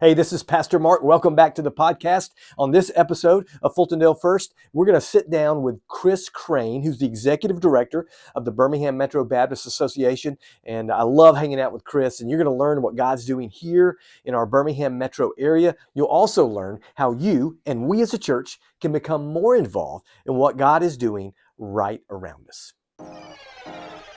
Hey, this is Pastor Mark. Welcome back to the podcast. On this episode of Fultondale First, we're going to sit down with Chris Crain, who's the executive director of the Birmingham Metro Baptist Association. And I love hanging out with Chris, and you're going to learn what God's doing here in our Birmingham Metro area. You'll also learn how you and we as a church can become more involved in what God is doing right around us.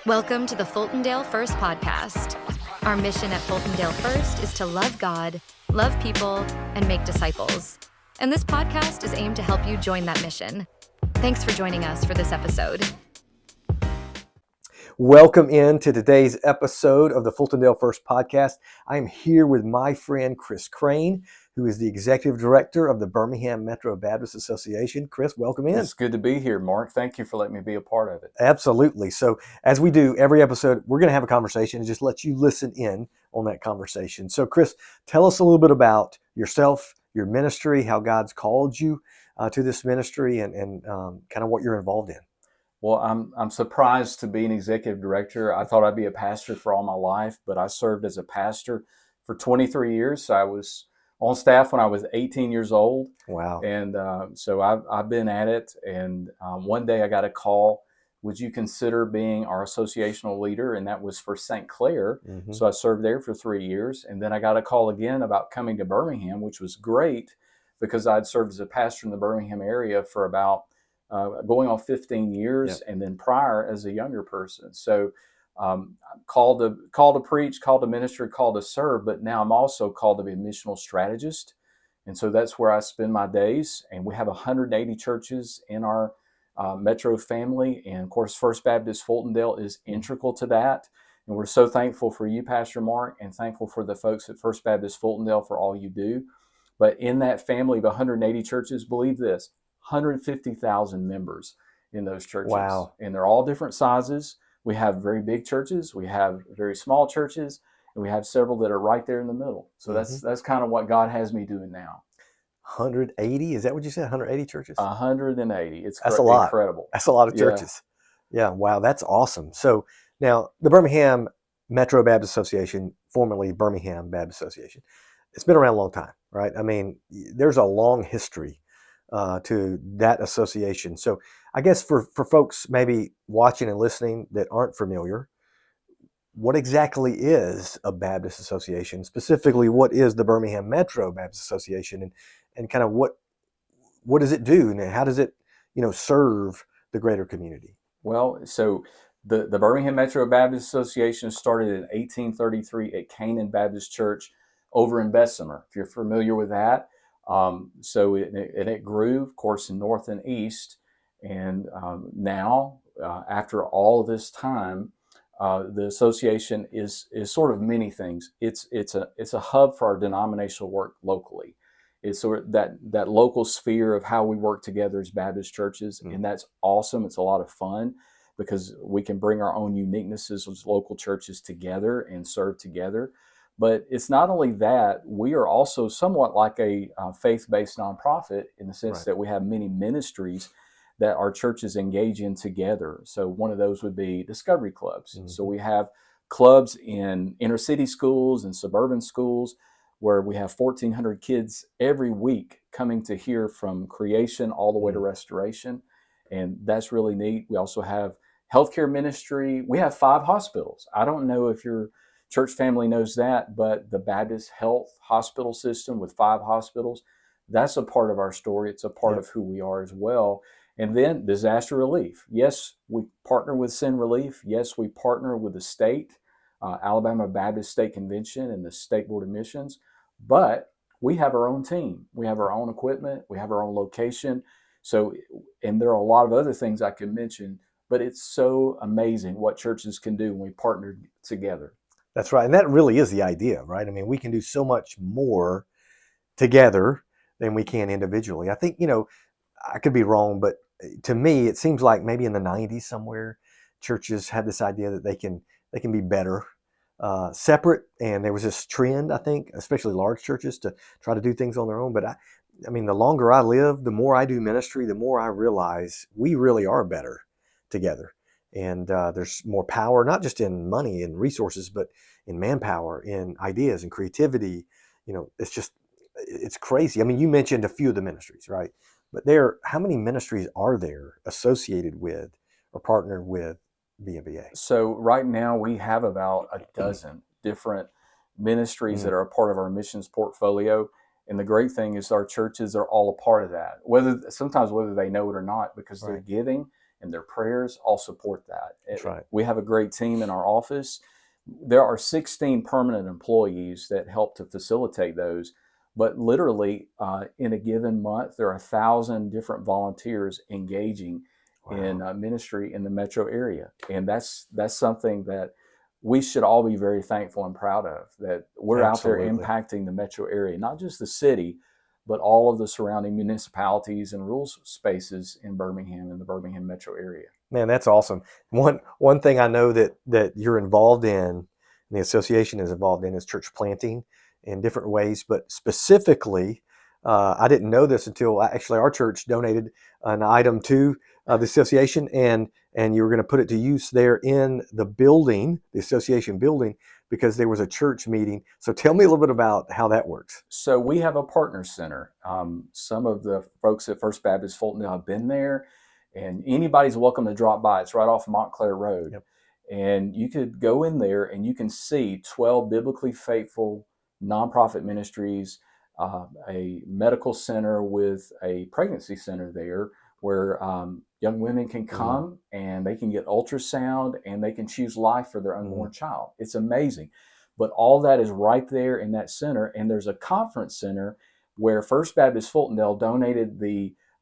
Welcome to the Fultondale First podcast. Our mission at Fultondale First is to love God, love people, and make disciples. And this podcast is aimed to help you join that mission. Thanks for joining us for this episode. Welcome into today's episode of the Fultondale First podcast. I am here with my friend Chris Crain, who is the executive director of the Birmingham Metro Baptist Association. Chris, welcome in. It's good to be here, Mark. Thank you for letting me be a part of it. Absolutely. So as we do every episode, we're going to have a conversation and just let you listen in on that conversation. So Chris, tell us a little bit about yourself, your ministry, how God's called you to this ministry, and kind of what you're involved in. Well, I'm surprised to be an executive director. I thought I'd be a pastor for all my life, but I served as a pastor for 23 years. So I was on staff when I was 18 years old. Wow. And so I've been at it. And one day I got a call, would you consider being our associational leader? And that was for St. Clair. Mm-hmm. So I served there for 3 years. And then I got a call again about coming to Birmingham, which was great because I'd served as a pastor in the Birmingham area for about going on 15 years, Yep. and then prior as a younger person. So called to preach, called to minister, called to serve, but now I'm also called to be a missional strategist. And so that's where I spend my days. And we have 180 churches in our Metro family. And of course, First Baptist Fultondale is integral to that. And we're so thankful for you, Pastor Mark, and thankful for the folks at First Baptist Fultondale for all you do. But in that family of 180 churches, believe this, 150,000 members in those churches. Wow. And they're all different sizes. We have very big churches, we have very small churches, and we have several that are right there in the middle. So that's kind of what God has me doing now. 180? Is that what you said? 180 churches? 180. That's a lot. Incredible. That's a lot of churches. Yeah. Wow. That's awesome. So now the Birmingham Metro Baptist Association, formerly Birmingham Baptist Association, it's been around a long time, right? I mean, there's a long history to that association. So I guess for folks maybe watching and listening that aren't familiar, what exactly is a Baptist association? Specifically, what is the Birmingham Metro Baptist Association, and kind of what does it do, and how does it serve the greater community? Well, so the Birmingham Metro Baptist Association started in 1833 at Canaan Baptist Church over in Bessemer, if you're familiar with that. So it grew, of course, in north and east. And now, after all this time, the association is sort of many things. It's a hub for our denominational work locally. It's sort of that local sphere of how we work together as Baptist churches, and that's awesome. It's a lot of fun because we can bring our own uniquenesses as local churches together and serve together. But it's not only that, we are also somewhat like a faith-based nonprofit in the sense that we have many ministries that our churches engage in together. So one of those would be discovery clubs. Mm-hmm. So we have clubs in inner city schools and suburban schools where we have 1,400 kids every week coming to hear from creation all the way to restoration. And that's really neat. We also have healthcare ministry. We have 5 hospitals. I don't know if you're church family knows that, but the Baptist Health Hospital System with 5 hospitals, that's a part of our story. It's a part of who we are as well. And then disaster relief. Yes, we partner with Sin Relief. Yes, we partner with the state, Alabama Baptist State Convention and the State Board of Missions. But we have our own team. We have our own equipment. We have our own location. So, and there are a lot of other things I can mention, but it's so amazing what churches can do when we partner together. That's right. And that really is the idea, right? I mean, we can do so much more together than we can individually. I think, I could be wrong, but to me, it seems like maybe in the 90s somewhere, churches had this idea that they can be better separate. And there was this trend, I think, especially large churches, to try to do things on their own. But I mean, the longer I live, the more I do ministry, the more I realize we really are better together. And there's more power, not just in money and resources, but in manpower, in ideas and creativity, it's crazy. I mean, you mentioned a few of the ministries, right? But how many ministries are there associated with or partnered with BMBA? So right now we have about a dozen different ministries that Mm, are a part of our missions portfolio. And the great thing is our churches are all a part of that, whether they know it or not, because their right. giving and their prayers all support that. That's right. We have a great team in our office. There are 16 permanent employees that help to facilitate those. But literally, in a given month, there are 1,000 different volunteers engaging in Wow. ministry in the metro area, and that's something that we should all be very thankful and proud of. That we're out there Absolutely. impacting the metro area, not just the city, but all of the surrounding municipalities and rural spaces in Birmingham and the Birmingham metro area. Man, that's awesome. One thing I know that you're involved in, and the association is involved in, is church planting in different ways. But specifically, I didn't know this until actually our church donated an item to the association, and you were going to put it to use there in the building, the association building, because there was a church meeting. So tell me a little bit about how that works. So we have a partner center. Some of the folks at First Baptist Fultondale have been there, and anybody's welcome to drop by. It's right off Montclair Road. Yep. And you could go in there and you can see 12 biblically faithful nonprofit ministries, a medical center with a pregnancy center there where young women can Mm, come and they can get ultrasound and they can choose life for their mm, unborn child. It's amazing. But all that is right there in that center. And there's a conference center where First Baptist Fultondale donated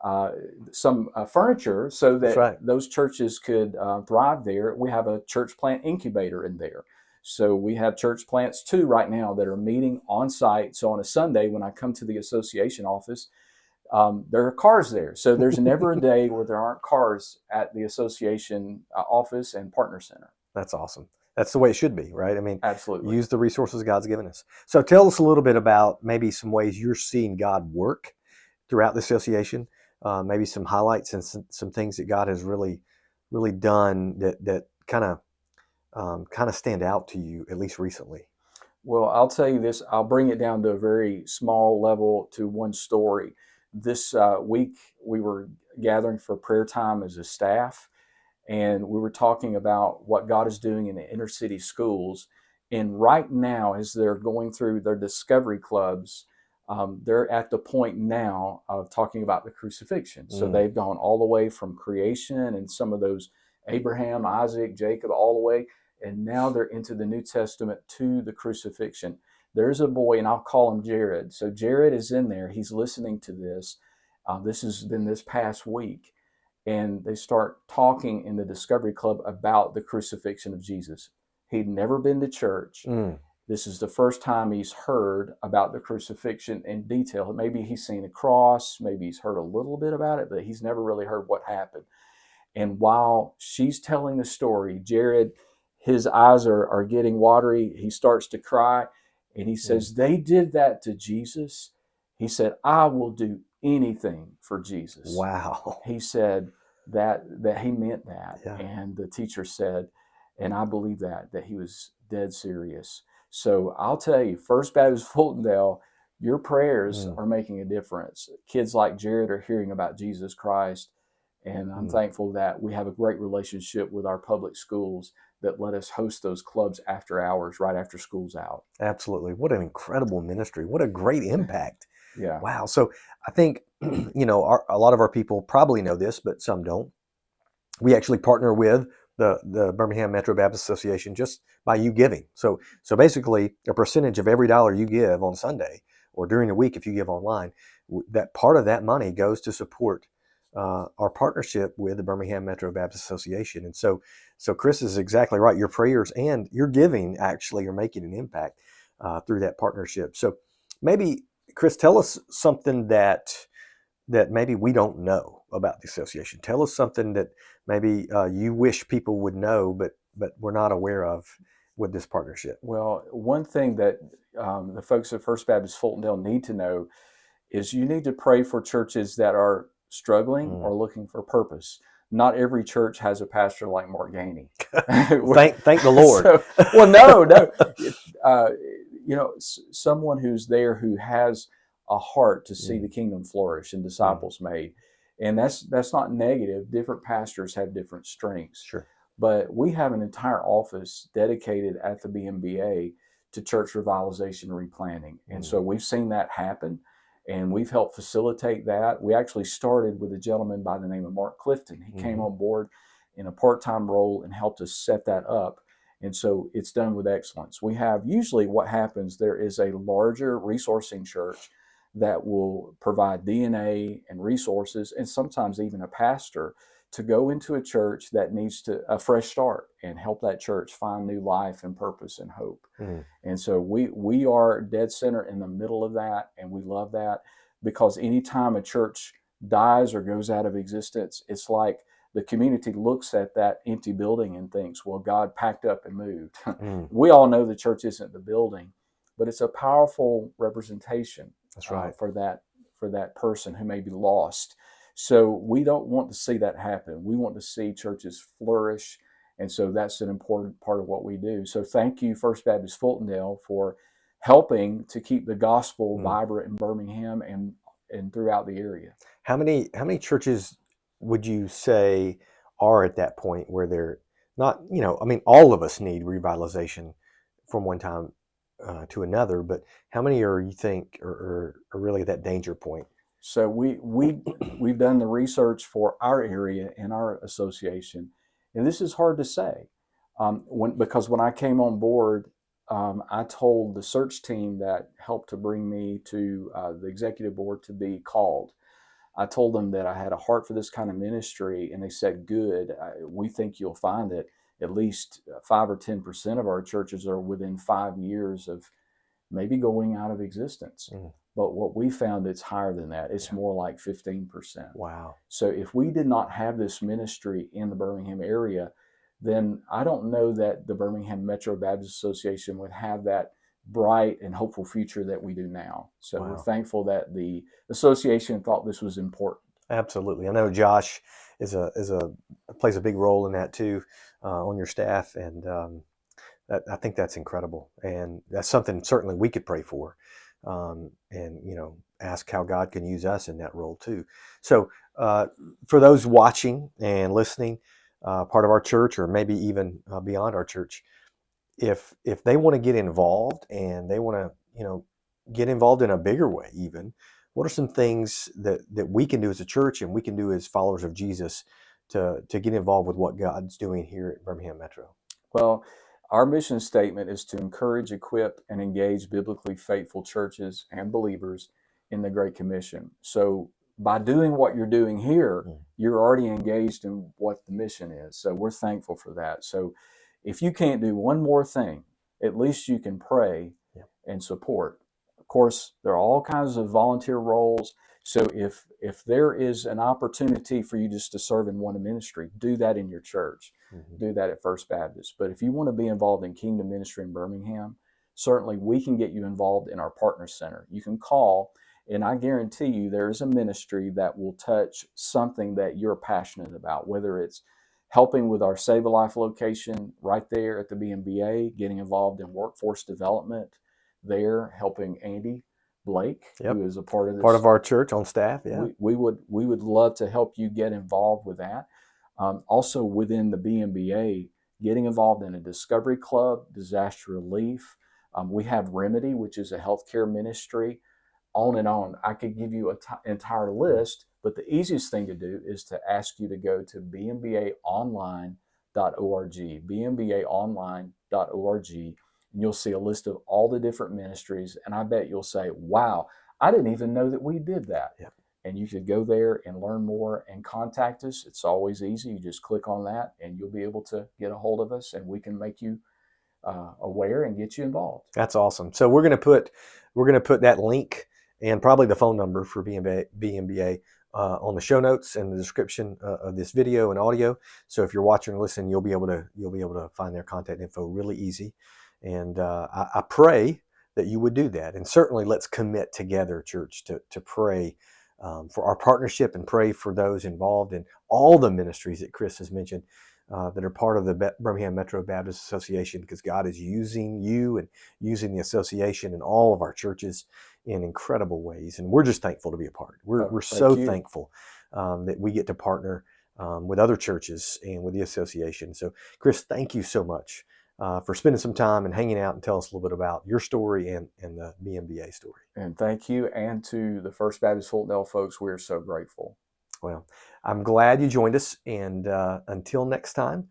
uh, some furniture so that's that right. those churches could thrive there. We have a church plant incubator in there. So we have church plants too right now that are meeting on site. So on a Sunday, when I come to the association office, there are cars there. So there's never a day where there aren't cars at the association office and partner center. That's awesome. That's the way it should be, right? I mean, Absolutely. use the resources God's given us. So tell us a little bit about maybe some ways you're seeing God work throughout the association. Maybe some highlights and some things that God has really done that kind of stand out to you, at least recently. Well, I'll tell you this. I'll bring it down to a very small level to one story. This week, we were gathering for prayer time as a staff, and we were talking about what God is doing in the inner city schools. And right now, as they're going through their discovery clubs, they're at the point now of talking about the crucifixion. So Mm, they've gone all the way from creation and some of those Abraham, Isaac, Jacob, all the way. And now they're into the New Testament to the crucifixion. There's a boy, and I'll call him Jared. So Jared is in there. He's listening to this. This has been this past week, and they start talking in the Discovery Club about the crucifixion of Jesus. He'd never been to church. mm, This is the first time he's heard about the crucifixion in detail. Maybe he's seen a cross, maybe he's heard a little bit about it, but he's never really heard what happened. And while she's telling the story, Jared, his eyes are getting watery. He starts to cry, and he mm. says, "They did that to Jesus." He said, "I will do anything for Jesus." Wow. He said that he meant that. Yeah. And the teacher said, and I believe that he was dead serious. So I'll tell you, First Baptist Fultondale, your prayers Mm, are making a difference. Kids like Jared are hearing about Jesus Christ. And I'm mm. thankful that we have a great relationship with our public schools that let us host those clubs after hours, right after school's out. Absolutely. What an incredible ministry. What a great impact. Yeah. Wow. So I think, a lot of our people probably know this, but some don't. We actually partner with the Birmingham Metro Baptist Association just by you giving. So basically, a percentage of every dollar you give on Sunday or during the week, if you give online, that part of that money goes to support our partnership with the Birmingham Metro Baptist Association. And so Chris is exactly right. Your prayers and your giving actually are making an impact through that partnership. So maybe, Chris, tell us something that maybe we don't know about the association. Tell us something that maybe you wish people would know, but we're not aware of with this partnership. Well, one thing that the folks at First Baptist Fultondale need to know is you need to pray for churches that are struggling Mm. or looking for purpose. Not every church has a pastor like Mark Gainey. Well, thank the Lord. So, well, no. someone who's there who has a heart to see the Mm. kingdom flourish and Mm. disciples made. And that's not negative. Different pastors have different strengths. Sure. But we have an entire office dedicated at the BMBA to church revitalization and replanting. And Mm. so we've seen that happen, and we've helped facilitate that. We actually started with a gentleman by the name of Mark Clifton. He came Mm-hmm. on board in a part-time role and helped us set that up. And so it's done with excellence. We have usually what happens, there is a larger resourcing church that will provide DNA and resources, and sometimes even a pastor to go into a church that needs a fresh start and help that church find new life and purpose and hope. Mm. And so we are dead center in the middle of that, and we love that, because anytime a church dies or goes out of existence, it's like the community looks at that empty building and thinks, well, God packed up and moved. Mm. We all know the church isn't the building, but it's a powerful representation That's right. for that person who may be lost. So we don't want to see that happen. We want to see churches flourish. And so that's an important part of what we do. So thank you, First Baptist Fultondale, for helping to keep the gospel Mm. vibrant in Birmingham and throughout the area. How many churches would you say are at that point where they're not, I mean, all of us need revitalization from one time to another, but how many are you think are really at that danger point? So we've done the research for our area and our association, and this is hard to say. Because when I came on board, I told the search team that helped to bring me to the executive board to be called. I told them that I had a heart for this kind of ministry, and they said, "Good. We think you'll find that at least 5 or 10% of our churches are within 5 years of maybe going out of existence." Mm. But what we found, it's higher than that. It's Yeah. more like 15%. Wow. So if we did not have this ministry in the Birmingham area, then I don't know that the Birmingham Metro Baptist Association would have that bright and hopeful future that we do now. So we're Wow. thankful that the association thought this was important. Absolutely. I know Josh is a plays a big role in that too on your staff, and I think that's incredible, and that's something certainly we could pray for, and ask how God can use us in that role too. So for those watching and listening, part of our church or maybe even beyond our church, if they want to get involved and they want to get involved in a bigger way, even what are some things that we can do as a church and we can do as followers of Jesus to get involved with what God's doing here at Birmingham Metro? Well, our mission statement is to encourage, equip, and engage biblically faithful churches and believers in the Great Commission. So, by doing what you're doing here, Mm. you're already engaged in what the mission is. So, we're thankful for that. So, if you can't do one more thing, at least you can pray Yeah. and support. Of course, there are all kinds of volunteer roles. So if there is an opportunity for you just to serve in one ministry, do that in your church. Mm-hmm. Do that at First Baptist. But if you want to be involved in kingdom ministry in Birmingham, certainly we can get you involved in our partner center. You can call, and I guarantee you there is a ministry that will touch something that you're passionate about, whether it's helping with our Save a Life location right there at the BMBA, getting involved in workforce development there, helping Andy Blake, Yep. who is a part of Part this. of our church on staff. Yeah. We would love to help you get involved with that. Also within the BMBA, getting involved in a discovery club, disaster relief. We have Remedy, which is a healthcare ministry, on and on. I could give you an entire list, but the easiest thing to do is to ask you to go to bmbaonline.org, bmbaonline.org, and you'll see a list of all the different ministries. And I bet you'll say, wow, I didn't even know that we did that. Yep. And you could go there and learn more and contact us. It's always easy. You just click on that and you'll be able to get a hold of us, and we can make you aware and get you involved. That's awesome. So we're gonna put that link and probably the phone number for BMBA on the show notes and the description of this video and audio. So if you're watching or listening, you'll be able to find their contact info really easy. And I pray that you would do that. And certainly let's commit together, church, to pray for our partnership and pray for those involved in all the ministries that Chris has mentioned. that are part of the Birmingham Metro Baptist Association, because God is using you and using the association and all of our churches in incredible ways. And we're just thankful to be a part. We're Thank so you. thankful that we get to partner with other churches and with the association. So, Chris, thank you so much for spending some time and hanging out and tell us a little bit about your story and the BMBA story. And thank you. And to the First Baptist Fultondale folks, we're so grateful. Well, I'm glad you joined us. And until next time,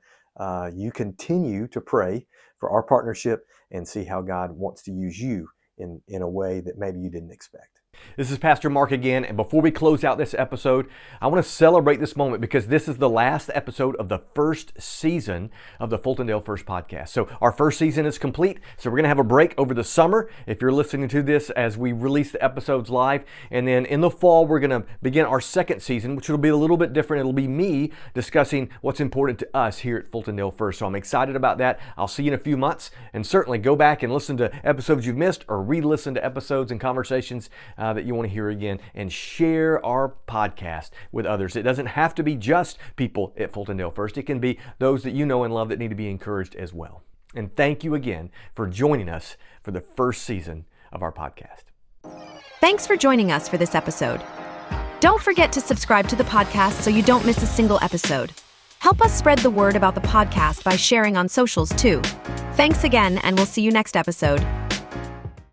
you continue to pray for our partnership and see how God wants to use you in a way that maybe you didn't expect. This is Pastor Mark again, and before we close out this episode, I want to celebrate this moment because this is the last episode of the first season of the Fultondale First podcast. So our first season is complete, so we're going to have a break over the summer if you're listening to this as we release the episodes live, and then in the fall we're going to begin our second season, which will be a little bit different. It'll be me discussing what's important to us here at Fultondale First, so I'm excited about that. I'll see you in a few months, and certainly go back and listen to episodes you've missed or re-listen to episodes and conversations that you want to hear again, and share our podcast with others. It doesn't have to be just people at Fultondale First. It can be those that you know and love that need to be encouraged as well. And thank you again for joining us for the first season of our podcast. Thanks for joining us for this episode. Don't forget to subscribe to the podcast so you don't miss a single episode. Help us spread the word about the podcast by sharing on socials too. Thanks again, and we'll see you next episode.